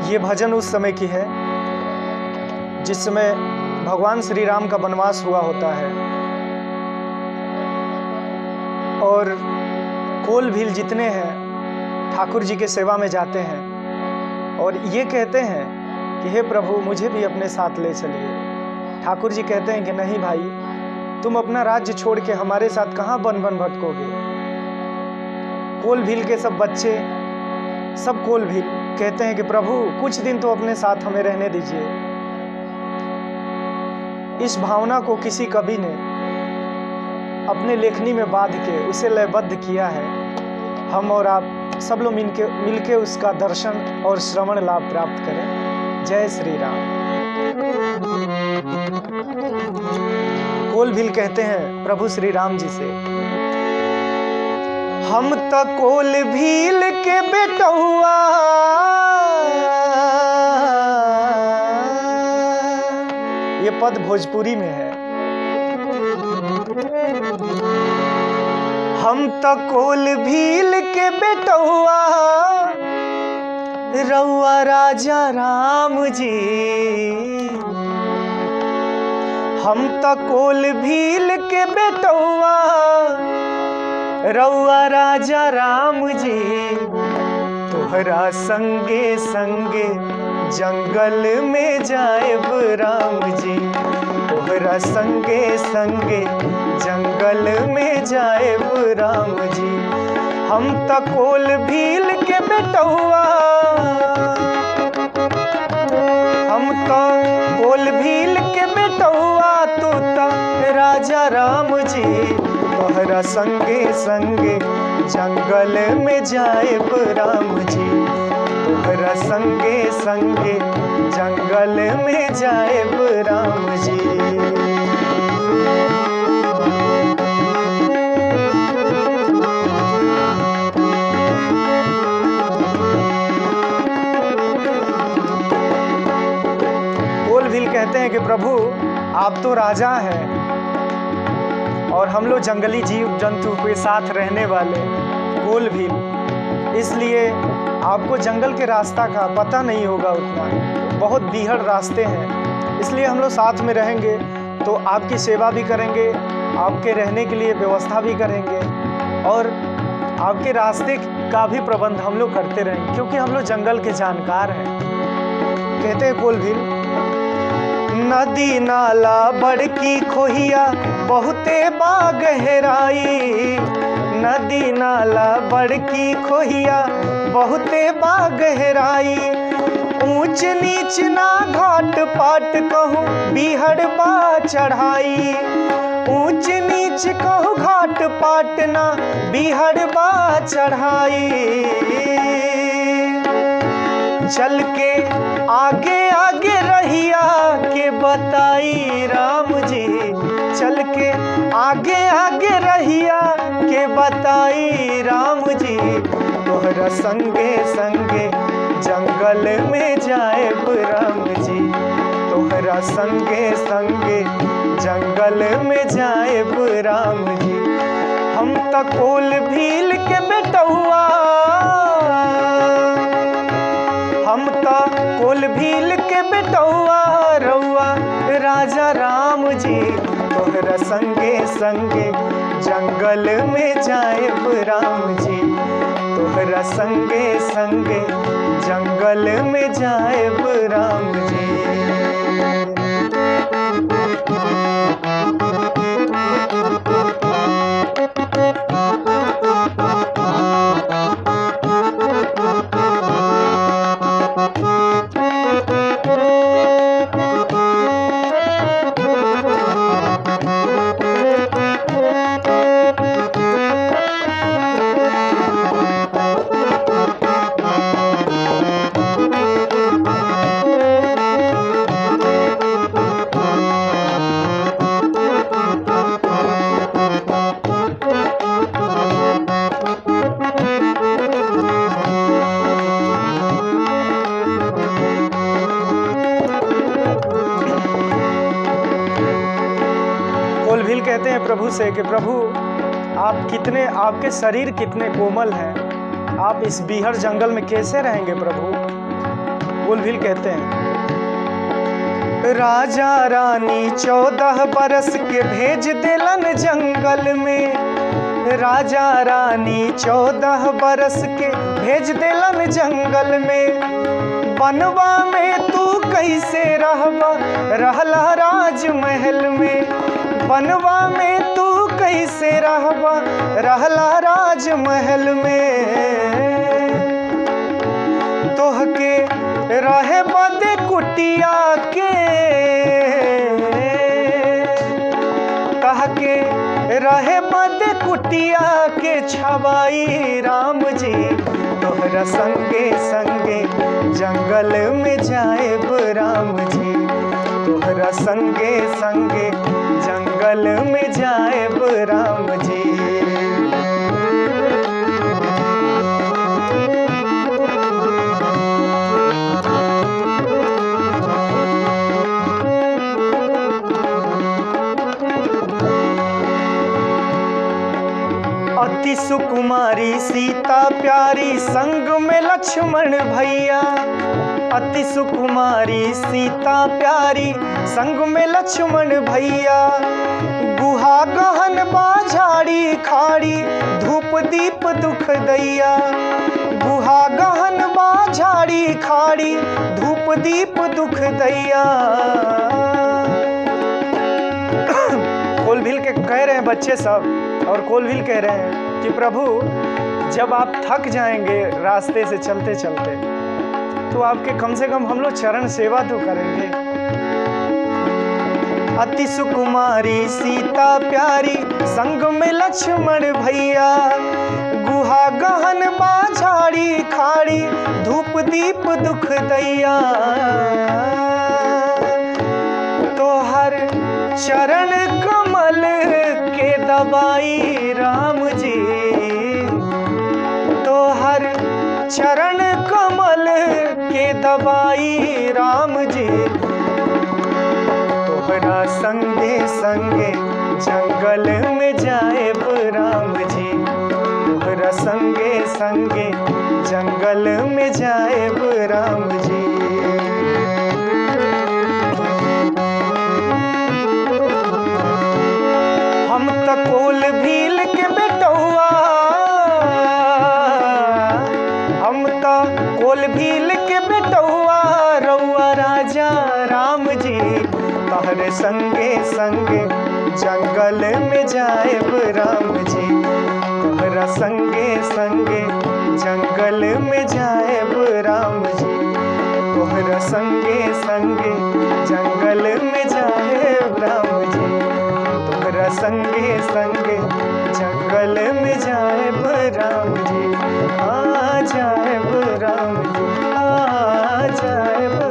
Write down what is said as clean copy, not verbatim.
ये भजन उस समय की है जिस समय भगवान श्री राम का वनवास हुआ होता है और कोल भील जितने हैं ठाकुर जी के सेवा में जाते हैं और ये कहते हैं कि हे प्रभु मुझे भी अपने साथ ले चलिए। ठाकुर जी कहते हैं कि नहीं भाई, तुम अपना राज्य छोड़ के हमारे साथ कहाँ वन वन भटकोगे। कोल भील के सब बच्चे, सब कोल भील कहते हैं कि प्रभु कुछ दिन तो अपने साथ हमें रहने दीजिए। इस भावना को किसी कवि ने अपने लेखनी में बांध के उसे लयबद्ध किया है। हम और आप सब लोग मिलके उसका दर्शन और श्रवण लाभ प्राप्त करें। जय श्री राम। कोल भील कहते हैं प्रभु श्री राम जी से, हम तो कोल भील के बेटौआ, ये पद भोजपुरी में है। हम तो कोल भील के बेटौआ, रउआ राजा राम जी। हम तो कोल भील के बेटौआ, रउआ राजा राम जी। तोहरा संगे संगे जंगल में जाएब राम जी। तोहरा संगे संगे जंगल में जाएब राम जी। हम तो कोल भील के बेटौआ, हम तो कोल भील के बेटौआ, तू तो राजा राम जी। तोहरा संगे संगे जंगल में जाएब राम जी। तोहरा संगे संगे जंगल में जाएब राम जी। कोल भील कहते हैं कि प्रभु आप तो राजा हैं और हम लोग जंगली जीव जंतु के साथ रहने वाले कोल भील, इसलिए आपको जंगल के रास्ता का पता नहीं होगा उतना, बहुत बीहड़ रास्ते हैं। इसलिए हम लोग साथ में रहेंगे तो आपकी सेवा भी करेंगे, आपके रहने के लिए व्यवस्था भी करेंगे और आपके रास्ते का भी प्रबंध हम लोग करते रहेंगे, क्योंकि हम लोग जंगल के जानकार हैं। कहते हैं कोल भील, नदी नाला बड़की खोहिया बहुते बा गहराई। नदी नाला बड़की खोहिया बहुते बा गहराई। ऊंच नीच ना घाट पाट कहूँ बीहड़ बा चढ़ाई। ऊंच नीच कहूँ घाट पाट ना बीहड़ बा चढ़ाई। चल के आगे आगे रहिया के बताई राम जी। चल के आगे आगे रहिया के बताई राम जी। तोहरा संगे संगे जंगल में जाएब राम जी। तोहरा संगे संगे जंगल में जाएब राम जी। हम तो कोल भील के बेटौआ, हम तो कोल भील के बेटौआ, रउआ राजा राम जी। तोहरा संगे संगे जंगल में जाएब राम जी। तोहरा संगे संगे जंगल में जाएब राम जी। कहते हैं प्रभु से कि प्रभु आप कितने, आपके शरीर कितने कोमल हैं, आप इस बीहड़ जंगल में कैसे रहेंगे प्रभु। कोलभील कहते हैं, राजा रानी 14 बरस के भेज दिलन जंगल में। राजा रानी 14 बरस के भेज दिलन जंगल में। बनवा में तू कैसे रहबा, रहला राजमहल में। बनवा में तू कैसे रहबा, रहला राजमहल में। तोहके रहे बदे कुटिया के, तहके रहे बदे कुटिया के छवाई राम जी। तोहरा संगे संगे जंगल में जाएब राम जी। तोहरा संगे संगे जंगल में जाएब राम जी। अति सुकुमारी सीता प्यारी संग में लक्ष्मण भैया। अति सुकुमारी सीता प्यारी संग में लक्ष्मण भैया। गुहा गहन बाझाड़ी खाड़ी धूप दीप दुख दैया। गुहा गहन बाझाड़ी खाड़ी धूप दीप दुख दैया। कोलभील के कह रहे हैं बच्चे सब, और कोलभील कह रहे हैं कि प्रभु जब आप थक जाएंगे रास्ते से चलते चलते, तो आपके कम से कम हम लोग चरण सेवा तो करेंगे। अति सुकुमारी सीता प्यारी संग में लक्ष्मण भैया। गुहा गहन बाझाड़ी खाड़ी धूप दीप दुख दैया। तोहर चरण कमल के दबाई राम जी। तोहर चरण कमल के दबाई राम जी। तोहरा संगे संगे जंगल में जाएब राम जी। तोहरा संगे संगे जंगल में जाएब राम जी। हम त कोलभील के बेटौआ, हम त कोलभील के बेटौआ। रउआ राजा राम जी। तोहरे संगे संगे जंगल में जाएब राम जी। तोहरा संगे संगे जंगल में जाएब राम जी। तोहरा संगे संगे जंगल में जाएब राम जी। तोहरा संगे संगे जंगल में जाएब राम जी। आ जाएब राम जी, आ जाएब